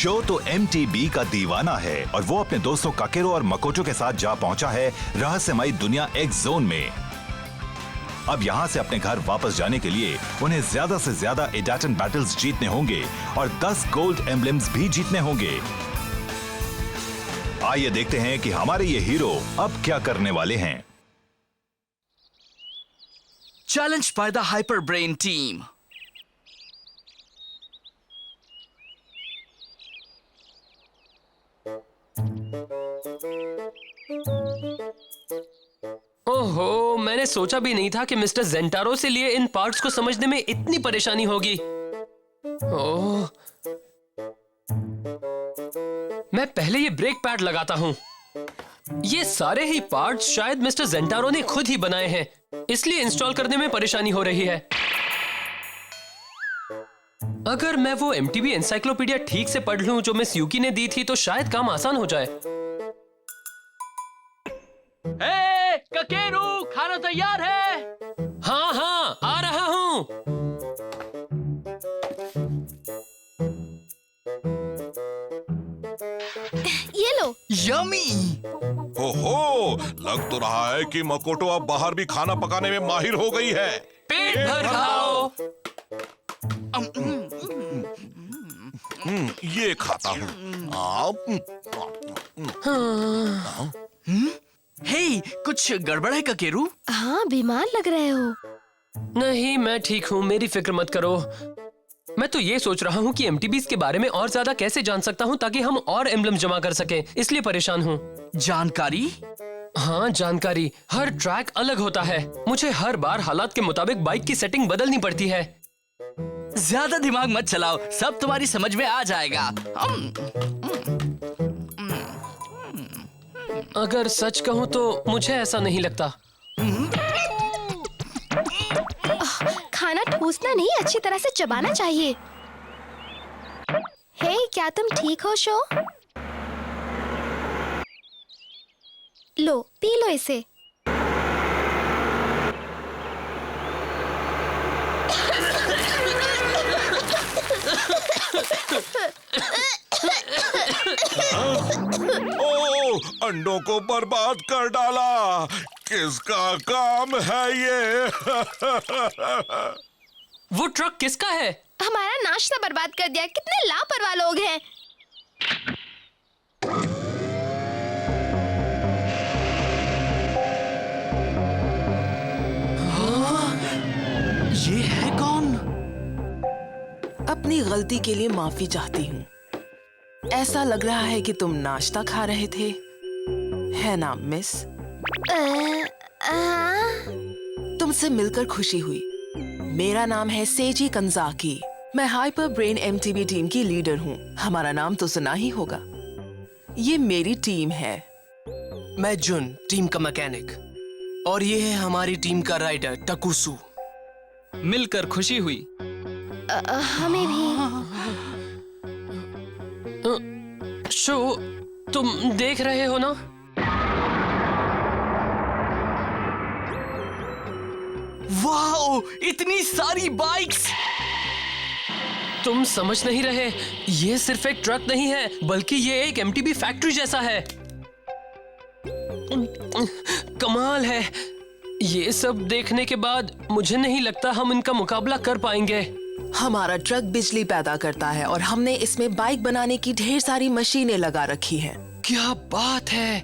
Show तो MTV का दीवाना है और वो अपने दोस्तों काकेरो और मकोटो के साथ जा पहुंचा है रहस्यमयी दुनिया एक्स जोन में। अब यहाँ से अपने घर वापस जाने के लिए उन्हें ज्यादा से ज्यादा एडाटन बैटल्स जीतने होंगे और 10 गोल्ड एम्बलम्स भी जीतने होंगे। आइए देखते हैं कि हमारे ये हीरो अब क्या करने वाले हैं। Challenged by the Hyper Brain team. ओहो, मैंने सोचा भी नहीं था कि मिस्टर जेंटारो से लिए इन पार्ट्स को समझने में इतनी परेशानी होगी। ओह, मैं पहले ये ब्रेक पैड लगाता हूँ। ये सारे ही पार्ट्स शायद मिस्टर जेंटारो ने खुद ही बनाए हैं, इसलिए इंस्टॉल करने में परेशानी हो रही है। अगर मैं वो MTV एनसाइक्लोपीडिया ठीक से पढ़ लूं जो मिस यूकी ने दी थी तो शायद काम आसान हो जाए। हे, ककेरू, खाना तैयार है? हाँ हाँ, आ रहा हूँ। ये लो। यमी। ओहो, लग तो रहा है कि मकोटो अब बाहर भी खाना पकाने में माहिर हो गई है। पेट भर खाओ। ये खाता हूँ। हे, कुछ गड़बड़ है ककेरू? हाँ, बीमार लग रहे हो। नहीं, मैं ठीक हूँ, मेरी फिक्र मत करो। मैं तो ये सोच रहा हूँ कि MTVs के बारे में और ज्यादा कैसे जान सकता हूँ ताकि हम और एम्बलम जमा कर सकें, इसलिए परेशान हूँ। जानकारी? हाँ, जानकारी। हर ट्रैक अलग होता है। मुझे हर बार हालात के मुताबिक बाइक की सेटिंग बदलनी पड़ती है। ज्यादा दिमाग मत चलाओ, सब तुम्हारी समझ में आ जाएगा। अगर सच कहूँ तो मुझे ऐसा नहीं लगता। खाना ठूसना नहीं, अच्छी तरह से चबाना चाहिए। हे, क्या तुम ठीक हो शो? लो, पी लो इसे। ओ, अंडों को बर्बाद कर डाला। किसका काम है ये? वो ट्रक किसका है? हमारा नाश्ता बर्बाद कर दिया। कितने लापरवाह लोग हैं। ये है कौन? अपनी गलती के लिए माफी चाहती हूँ। ऐसा लग रहा है कि तुम नाश्ता खा रहे थे, है ना मिस? तुमसे मिलकर खुशी हुई। मेरा नाम है सेजी कंजाकी। मैं हाइपर ब्रेन MTV टीम की लीडर हूँ। हमारा नाम तो सुना ही होगा। ये मेरी टीम है। मैं जुन, टीम का मैकेनिक, और ये है हमारी टीम का राइडर टकुसु। मिलकर खुशी हुई। हमें भी। शो, तुम देख रहे हो ना? वाओ, इतनी सारी बाइक्स! तुम समझ नहीं रहे, ये सिर्फ एक ट्रक नहीं है, बल्कि ये एक MTV फैक्ट्री जैसा है। कमाल है। ये सब देखने के बाद मुझे नहीं लगता हम इनका मुकाबला कर पाएंगे। हमारा ट्रक बिजली पैदा करता है और हमने इसमें बाइक बनाने की ढेर सारी मशीनें लगा रखी हैं। क्या बात है।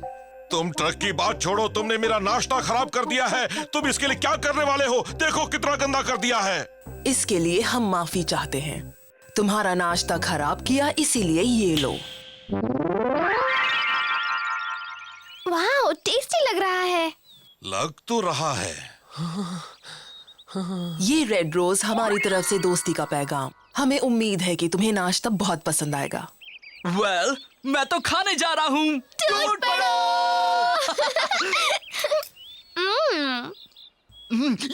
तुम ट्रक की बात छोड़ो, तुमने मेरा नाश्ता खराब कर दिया है। तुम इसके लिए क्या करने वाले हो? देखो कितना गंदा कर दिया है। इसके लिए हम माफी चाहते हैं। तुम्हारा नाश्ता खराब किया, इसीलिए ये लो। वाह, टेस्टी लग रहा है। लग तो रहा है। ये रेड रोज हमारी तरफ से दोस्ती का पैगाम। हमें उम्मीद है कि तुम्हें नाश्ता बहुत पसंद आएगा। वेल, मैं तो खाने जा रहा हूँ। टूट पड़ो!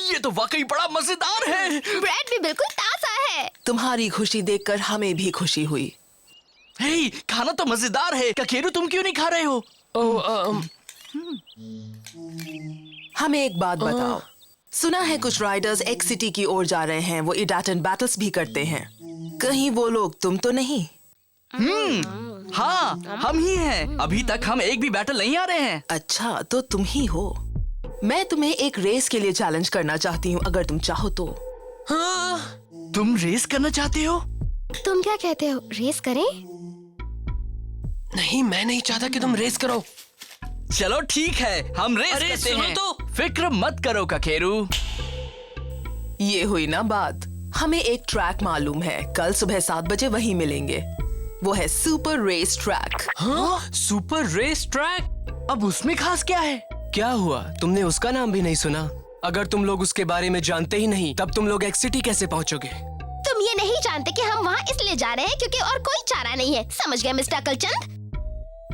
ये तो वाकई बड़ा मजेदार है। ब्रेड भी बिल्कुल ताजा है। तुम्हारी खुशी देखकर हमें भी खुशी हुई। हे, खाना तो मजेदार है। ककेरू, तुम क्यों नहीं खा रहे हो? हमें एक बात बताओ। सुना है कुछ राइडर्स एक्स सिटी की ओर जा रहे हैं। वो इडाटन बैटल्स भी करते हैं। कहीं वो लोग तुम तो नहीं? हाँ, हम ही हैं। अभी तक हम एक भी बैटल नहीं हारे हैं। अच्छा, तो तुम ही हो। मैं तुम्हें एक रेस के लिए चैलेंज करना चाहती हूँ, अगर तुम चाहो तो। हाँ, तुम रेस करना चाहते हो? तुम क्या कहते हो, रेस करें? नहीं, मैं नहीं चाहता कि तुम रेस करो। चलो ठीक है, हम रेस अरे, करते सुनो हैं। तो। फिक्र मत करो ककेरू। ये हुई ना बात। हमें एक ट्रैक मालूम है, कल सुबह 7 बजे वहीं मिलेंगे। वो है सुपर रेस ट्रैक। हाँ, सुपर रेस ट्रैक। अब उसमें खास क्या है? क्या हुआ, तुमने उसका नाम भी नहीं सुना? अगर तुम लोग उसके बारे में जानते ही नहीं, तब तुम लोग एक्स सिटी कैसे पहुंचोगे? तुम ये नहीं जानते कि हम वहाँ इसलिए जा रहे हैं क्योंकि और कोई चारा नहीं है, समझ गए मिस्टर अकलचंद?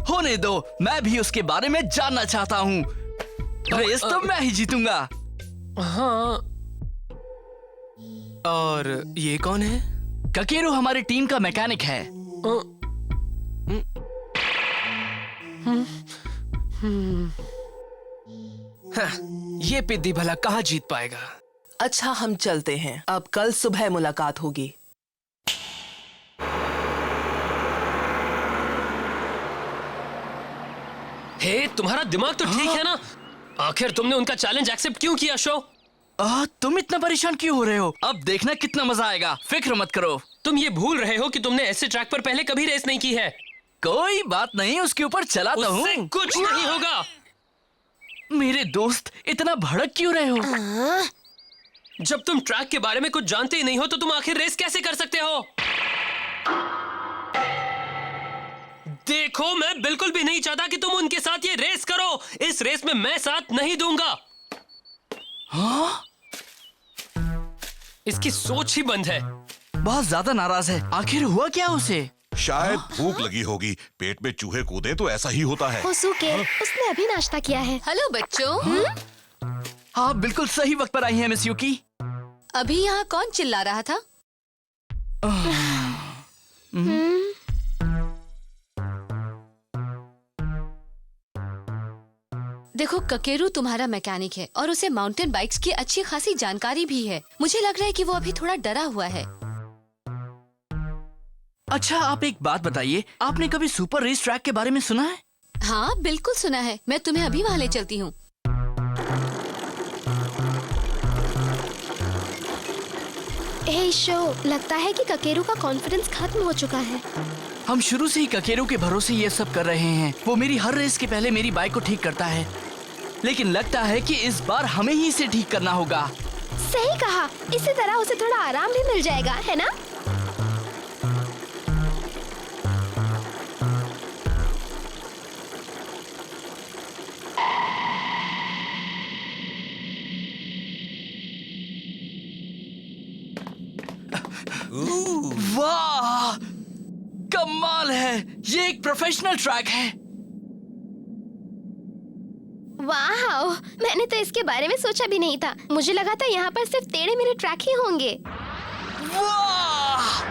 होने दो, मैं भी उसके बारे में जानना चाहता हूँ। रेस तो मैं ही जीतूंगा। हाँ, और ये कौन है? ककेरू हमारी टीम का मैकेनिक है। हाँ, ये पिद्दी भला कहाँ जीत पाएगा? अच्छा, हम चलते हैं, अब कल सुबह मुलाकात होगी। हे, तुम्हारा दिमाग तो ठीक है ना? आखिर तुमने उनका चैलेंज एक्सेप्ट क्यों किया, शो? तुम इतना परेशान क्यों हो रहे हो? अब देखना कितना मजा आएगा, फिक्र मत करो। तुम ये भूल रहे हो कि तुमने ऐसे ट्रैक पर पहले कभी रेस नहीं की है। कोई बात नहीं, उसके ऊपर चलाता उससे हूँ। कुछ नहीं होगा। मेरे दोस्त, इतना भड़क क्यों रहे हो? जब तुम ट्रैक के बारे में कुछ जानते ही नहीं हो तो तुम आखिर रेस कैसे कर सकते हो? देखो, मैं बिल्कुल भी नहीं चाहता कि तुम उनके साथ ये रेस करो। इस रेस में मैं साथ नहीं दूंगा। हाँ? इसकी सोच ही बंद है। बहुत ज्यादा नाराज है। आखिर हुआ क्या उसे? शायद भूख लगी होगी, पेट में चूहे कूदे तो ऐसा ही होता है। होसुके, उसने अभी नाश्ता किया है। हेलो बच्चों। हाँ, बिल्कुल सही वक्त पर आई हैं मिस युकी। अभी यहाँ कौन चिल्ला रहा था? देखो, ककेरू तुम्हारा मैकेनिक है और उसे माउंटेन बाइक्स की अच्छी खासी जानकारी भी है। मुझे लग रहा है कि वो अभी थोड़ा डरा हुआ है। अच्छा, आप एक बात बताइए, आपने कभी सुपर रेस ट्रैक के बारे में सुना है? हाँ, बिल्कुल सुना है। मैं तुम्हें अभी वहाँ ले चलती हूँ। हे शो, लगता है कि ककेरू का कॉन्फिडेंस खत्म हो चुका है। हम शुरू से ही ककेरू के भरोसे ये सब कर रहे हैं। वो मेरी हर रेस के पहले मेरी बाइक को ठीक करता है, लेकिन लगता है कि इस बार हमें ही इसे ठीक करना होगा। सही कहा, इसी तरह उसे थोड़ा आराम भी मिल जाएगा, है ना? वाह, कमाल है! ये एक प्रोफेशनल ट्रैक है। वाह, मैंने तो इसके बारे में सोचा भी नहीं था। मुझे लगा था यहाँ पर सिर्फ टेढ़े मेढ़े ट्रैक ही होंगे। वाह,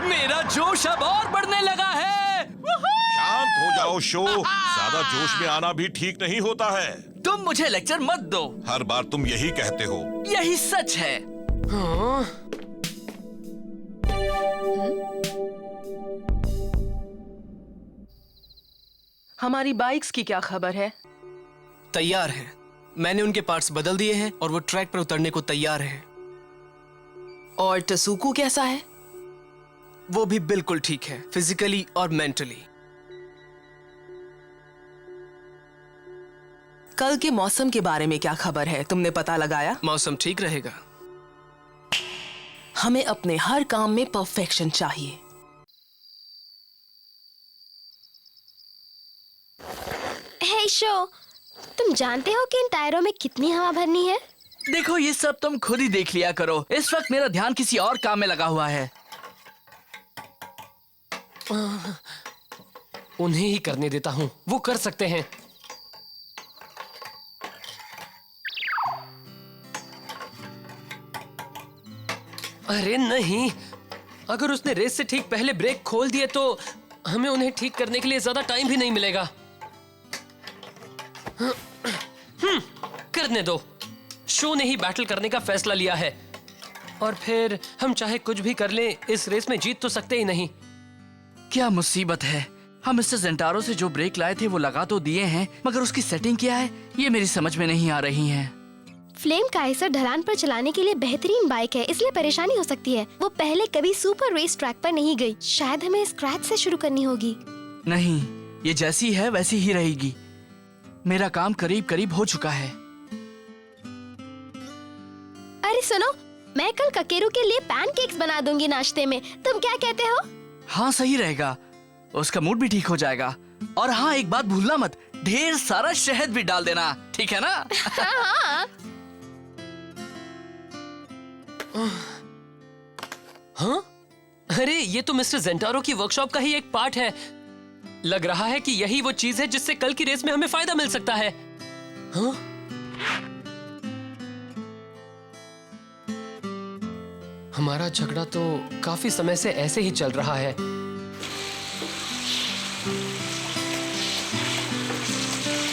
मेरा जोश अब और बढ़ने लगा है। शांत हो जाओ शो, ज्यादा जोश में आना भी ठीक नहीं होता है। तुम मुझे लेक्चर मत दो। हर बार तुम यही कहते हो। यही सच है। हाँ? हमारी बाइक्स की क्या खबर है? तैयार है। मैंने उनके पार्ट्स बदल दिए हैं और वो ट्रैक पर उतरने को तैयार हैं। और टसुकू कैसा है? वो भी बिल्कुल ठीक है, फिजिकली और मेंटली। कल के मौसम के बारे में क्या खबर है? तुमने पता लगाया? मौसम ठीक रहेगा। हमें अपने हर काम में परफेक्शन चाहिए। हे शो, तुम जानते हो कि इन टायरों में कितनी हवा भरनी है? देखो, ये सब तुम खुद ही देख लिया करो। इस वक्त मेरा ध्यान किसी और काम में लगा हुआ है। उन्हें ही करने देता हूँ, वो कर सकते हैं। अरे नहीं, अगर उसने रेस से ठीक पहले ब्रेक खोल दिए तो हमें उन्हें ठीक करने के लिए ज्यादा टाइम भी नहीं मिलेगा। करने दो, शो ने ही बैटल करने का फैसला लिया है और फिर हम चाहे कुछ भी कर लें, इस रेस में जीत तो सकते ही नहीं। क्या मुसीबत है। हम मिस्टर जेंटारो से जो ब्रेक लाए थे वो लगा तो दिए हैं, मगर उसकी सेटिंग क्या है ये मेरी समझ में नहीं आ रही है। फ्लेम काइसर ढलान पर चलाने के लिए बेहतरीन बाइक है, इसलिए परेशानी हो सकती है। वो पहले कभी सुपर रेस ट्रैक पर नहीं गई। शायद हमें स्क्रैच से शुरू करनी होगी। नहीं, ये जैसी है वैसी ही रहेगी। मेरा काम करीब करीब हो चुका है। अरे सुनो, मैं कल ककेरू के लिए पैनकेक्स बना दूंगी नाश्ते में। तुम क्या कहते हो? हाँ सही रहेगा, उसका मूड भी ठीक हो जाएगा। और हाँ, एक बात भूलना मत, ढेर सारा शहद भी डाल देना, ठीक है ना? हाँ। हाँ? अरे ये तो मिस्टर जेंटारो की वर्कशॉप का ही एक पार्ट है। लग रहा है कि यही वो चीज है जिससे कल की रेस में हमें फायदा मिल सकता है। हाँ? हमारा झगड़ा तो काफी समय से ऐसे ही चल रहा है।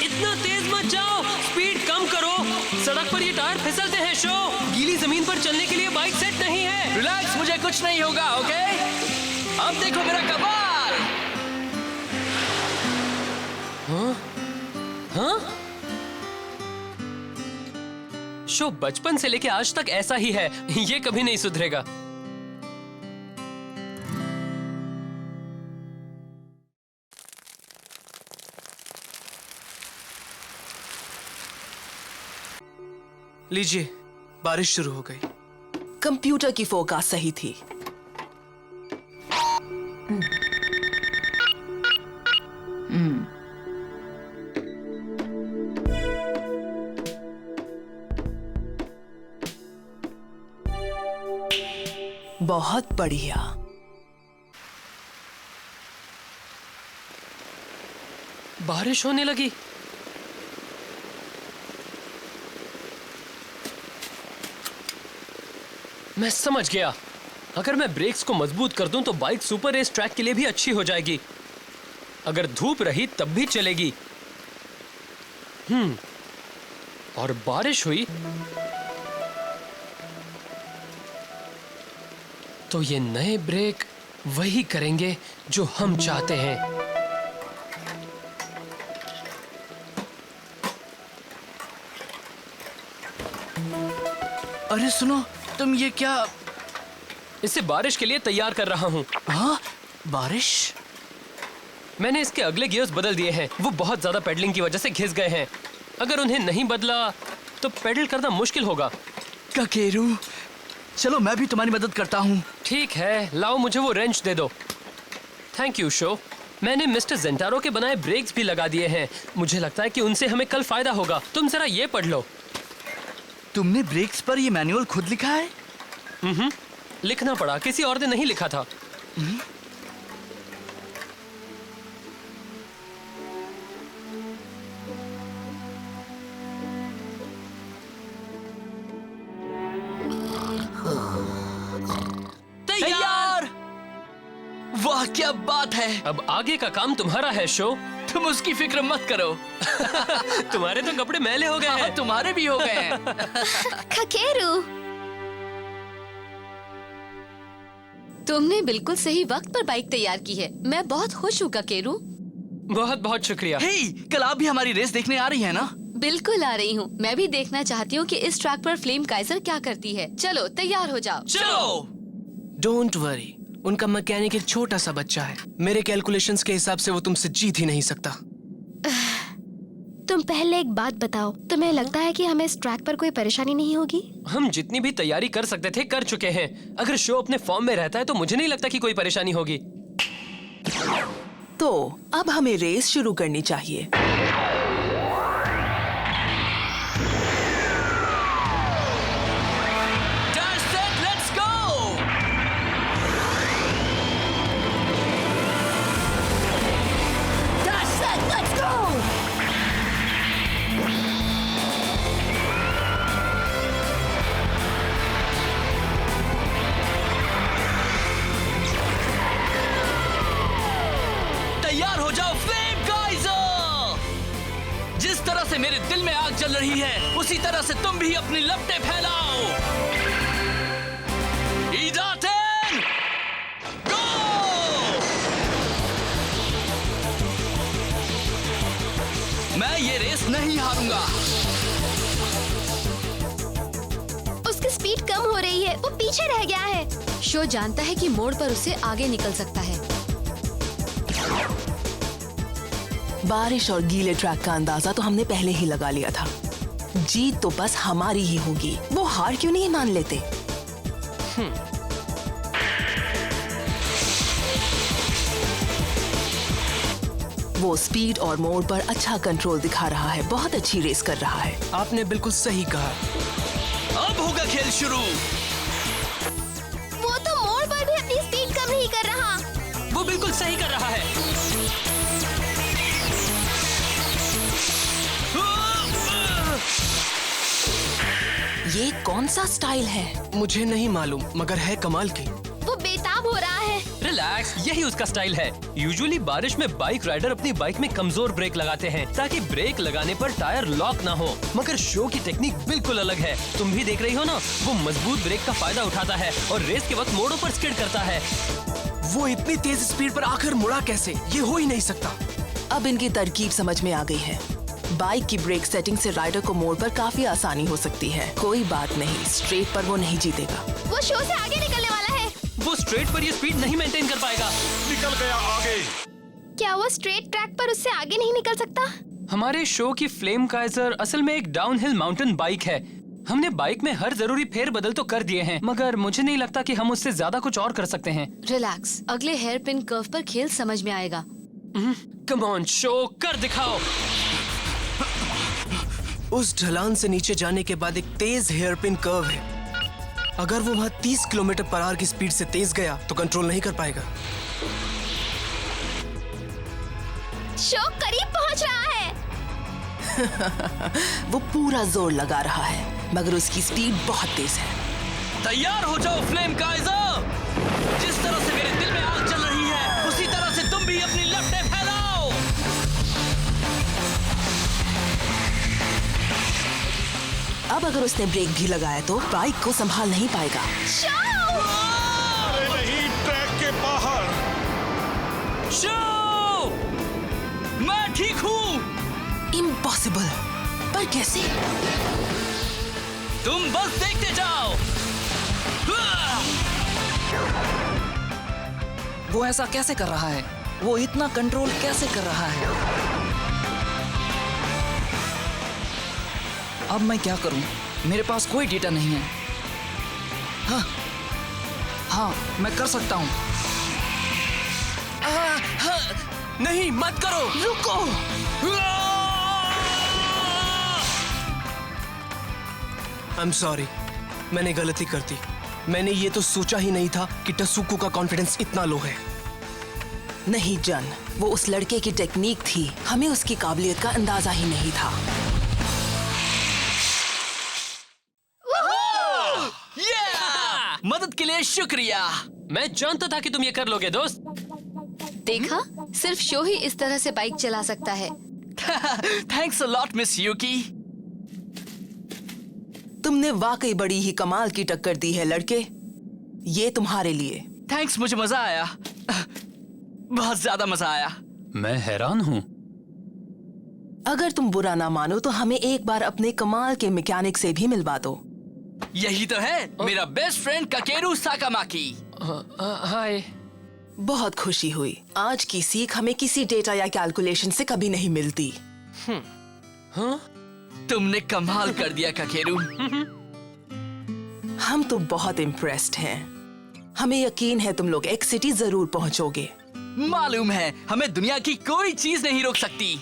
इतना तेज मत जाओ, स्पीड कम करो। सड़क पर ये टायर फिसलते हैं शो। गीली जमीन पर चलने के लिए बाइक सेट नहीं है। रिलैक्स, मुझे कुछ नहीं होगा, ओके? अब देखो मेरा कमाल। हाँ? हाँ? शो बचपन से लेके आज तक ऐसा ही है, ये कभी नहीं सुधरेगा। लीजिए, बारिश शुरू हो गई। कंप्यूटर की फोरकास्ट सही थी। बहुत बढ़िया। बारिश होने लगी। मैं समझ गया, अगर मैं ब्रेक्स को मजबूत कर दूं तो बाइक सुपर रेस ट्रैक के लिए भी अच्छी हो जाएगी। अगर धूप रही तब भी चलेगी। और बारिश हुई तो ये नए ब्रेक वही करेंगे जो हम चाहते हैं। अरे सुनो, तुम ये क्या? इसे बारिश के लिए तैयार कर रहा हूं। हाँ, बारिश? मैंने इसके अगले गियर्स बदल दिए हैं। वो बहुत ज्यादा पेडलिंग की वजह से घिस गए हैं। अगर उन्हें नहीं बदला तो पेडल करना मुश्किल होगा। ककेरू, चलो मैं भी तुम्हारी मदद करता हूँ। ठीक है, लाओ मुझे वो रेंच दे दो। Thank you show. मैंने मिस्टर जेंटारो के बनाए ब्रेक्स भी लगा दिए हैं। मुझे लगता है कि उनसे हमें कल फायदा होगा। तुम जरा ये पढ़ लो। तुमने ब्रेक्स पर ये मैनुअल खुद लिखा है? लिखना पड़ा, किसी और ने नहीं लिखा था। तैयार! वाह क्या बात है! अब आगे का काम तुम्हारा है शो। तुम उसकी फिक्र मत करो। तुम्हारे तो कपड़े मैले हो गए हैं। तुम्हारे भी हो गए हैं। ककेरू, तुमने बिल्कुल सही वक्त पर बाइक तैयार की है। मैं बहुत खुश हूँ ककेरू। बहुत बहुत शुक्रिया। हे, कल आप भी हमारी रेस देखने आ रही है ना? बिल्कुल आ रही हूँ। मैं भी देखना चाहती हूँ कि इस ट्रैक पर फ्लेम काइजर क्या करती है। चलो तैयार हो जाओ। चलो। डोंट वरी, उनका मैकेनिक एक छोटा सा बच्चा है। मेरे कैलकुलेशंस के हिसाब से वो तुमसे जीत ही नहीं सकता। तुम पहले एक बात बताओ, तुम्हें लगता है कि हमें इस ट्रैक पर कोई परेशानी नहीं होगी? हम जितनी भी तैयारी कर सकते थे कर चुके हैं। अगर शो अपने फॉर्म में रहता है तो मुझे नहीं लगता कि कोई परेशानी होगी। तो अब हमें रेस शुरू करनी चाहिए। That's it, let's go! That's it, let's go! तैयार हो जाओ फ्लेम काइजर! जिस तरह से मेरे दिल में आग जल रही है, उसी तरह से तुम भी अपनी लपटें फैलाओ। ईदातेन, गो! उसकी स्पीड कम हो रही है, वो पीछे रह गया है। शो जानता है कि मोड़ पर उसे आगे निकल सकता है। बारिश और गीले ट्रैक का अंदाजा तो हमने पहले ही लगा लिया था। जीत तो बस हमारी ही होगी। वो हार क्यों नहीं मान लेते? वो स्पीड और मोड़ पर अच्छा कंट्रोल दिखा रहा है। बहुत अच्छी रेस कर रहा है। आपने बिल्कुल सही कहा। अब होगा खेल शुरू। वो तो मोड़ पर भी अपनी स्पीड कम नहीं कर रहा। वो बिल्कुल सही कर रहा है। ये कौन सा स्टाइल है? मुझे नहीं मालूम, मगर है कमाल की। वो बेताब हो रहा है। रिलैक्स, यही उसका स्टाइल है। यूजुअली बारिश में बाइक राइडर अपनी बाइक में कमजोर ब्रेक लगाते हैं ताकि ब्रेक लगाने पर टायर लॉक ना हो, मगर शो की टेक्निक बिल्कुल अलग है। तुम भी देख रही हो ना, वो मजबूत ब्रेक का फायदा उठाता है और रेस के वक्त मोड़ों पर स्किड करता है। वो इतनी तेज स्पीड पर आखिर मुड़ा कैसे? ये हो ही नहीं सकता। अब इनकी तरकीब समझ में आ गई है। बाइक की ब्रेक सेटिंग से राइडर को मोड़ पर काफी आसानी हो सकती है। कोई बात नहीं, स्ट्रेट पर वो नहीं जीतेगा। वो शो से आगे निकलने वाला है। वो स्ट्रेट पर ये स्पीड नहीं मेंटेन कर पाएगा। निकल गया आगे। क्या वो स्ट्रेट ट्रैक पर उससे आगे नहीं निकल सकता? हमारे शो की फ्लेम काइजर असल में एक डाउनहिल माउंटेन बाइक है। हमने बाइक में हर जरूरी फेर बदल तो कर दिए हैं, मगर मुझे नहीं लगता कि हम उससे ज्यादा कुछ और कर सकते हैं। रिलैक्स, अगले हेयर पिन कर्व पर खेल समझ में आएगा। कम ऑन शो, कर दिखाओ। उस ढलान से नीचे जाने के बाद एक तेज हेयरपिन कर्व है। अगर वो वहाँ 30 किलोमीटर पर आवर की स्पीड से तेज गया तो कंट्रोल नहीं कर पाएगा। शो करीब पहुंच रहा है। वो पूरा जोर लगा रहा है, मगर उसकी स्पीड बहुत तेज है। तैयार हो जाओ फ्लेम काइजर। जिस तरह से मेरे दिल में आग जल रही है, उसी तरह से तुम भी अपनी लपटें फैलाओ। अब अगर उसने ब्रेक भी लगाया तो बाइक को संभाल नहीं पाएगा। अरे नहीं, ट्रैक के बाहर। शो, मैं ठीक हूँ। इम्पॉसिबल। पर कैसे? तुम बस देखते जाओ। वो ऐसा कैसे कर रहा है? वो इतना कंट्रोल कैसे कर रहा है? अब मैं क्या करूं? मेरे पास कोई डेटा नहीं है। हाँ, मैं कर सकता हूं। नहीं, मत करो। रुको। I'm sorry, मैंने गलती कर दी। मैंने ये तो सोचा ही नहीं था कि टसुको का कॉन्फिडेंस इतना लो है। नहीं जन, वो उस लड़के की टेक्निक थी। हमें उसकी काबिलियत का अंदाजा ही नहीं था। मदद के लिए शुक्रिया। मैं जानता था कि तुम ये कर लोगे दोस्त। देखा, सिर्फ शो ही इस तरह से बाइक चला सकता है। Thanks a lot miss Yuki. तुमने वाकई बड़ी ही कमाल की टक्कर दी है लड़के। ये तुम्हारे लिए। थैंक्स, मुझे मजा आया। बहुत ज्यादा मजा आया। मैं हैरान हूँ। अगर तुम बुरा ना मानो तो हमें एक बार अपने कमाल के मैकेनिक से भी मिलवा दो। यही तो है मेरा बेस्ट फ्रेंड काकेरू साकामाकी। हाय। बहुत खुशी हुई। आज की सीख हमें किसी डेटा या कैलकुलेशन से कभी नहीं मिलती। हाँ? तुमने कमाल कर दिया काकेरू। हम तो बहुत इम्प्रेस्ड हैं। हमें यकीन है तुम लोग एक्स सिटी जरूर पहुंचोगे। मालूम है, हमें दुनिया की कोई चीज नहीं रोक सकती।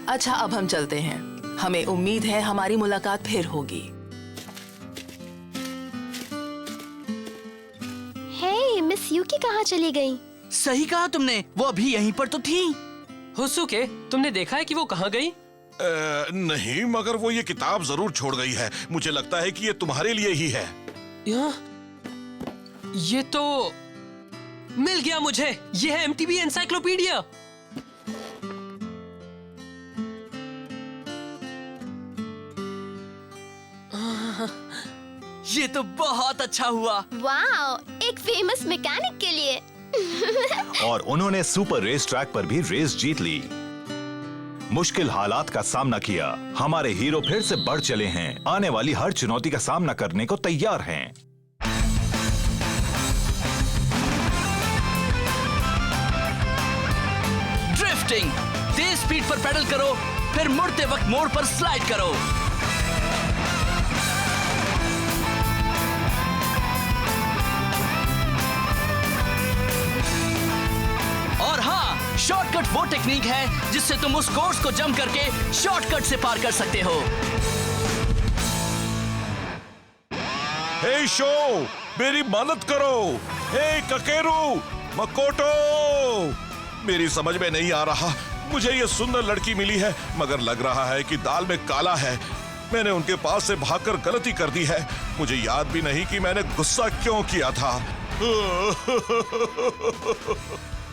अच्छा, अब हम चलते हैं। हमें उम्मीद है हमारी मुलाकात फिर होगी। हे, मिस यूकी कहाँ चली गई? सही कहा तुमने, वो अभी यहीं पर तो थी। हुसुके, तुमने देखा है कि वो कहाँ गई? नहीं, मगर वो ये किताब जरूर छोड़ गई है। मुझे लगता है कि ये तुम्हारे लिए ही है। ये तो मिल गया मुझे। ये है एमटीबी एनसाइक्लोपीडिया। ये तो बहुत अच्छा हुआ। वाओ, एक फेमस मैकेनिक के लिए। और उन्होंने सुपर रेस ट्रैक पर भी रेस जीत ली। मुश्किल हालात का सामना किया। हमारे हीरो फिर से बढ़ चले हैं, आने वाली हर चुनौती का सामना करने को तैयार हैं। ड्रिफ्टिंग, तेज स्पीड पर पेडल करो, फिर मुड़ते वक्त मोड़ पर स्लाइड करो। और हाँ, शॉर्टकट वो टेक्निक है जिससे तुम उस कोर्स को जंप करके शॉर्टकट से पार कर सकते हो। हे शो, मेरी मदद करो। हे ककेरू, मकोटो, मेरी समझ में नहीं आ रहा। मुझे ये सुंदर लड़की मिली है, मगर लग रहा है कि दाल में काला है। मैंने उनके पास से भागकर गलती कर दी है। मुझे याद भी नहीं कि मैंने गुस्सा क्यों किया था।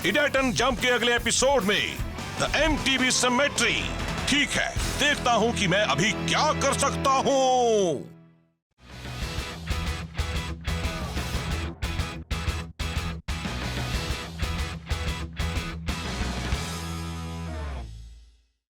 हिडेटन जंप के अगले एपिसोड में द MTV सिमेट्री। ठीक है, देखता हूं कि मैं अभी क्या कर सकता हूं।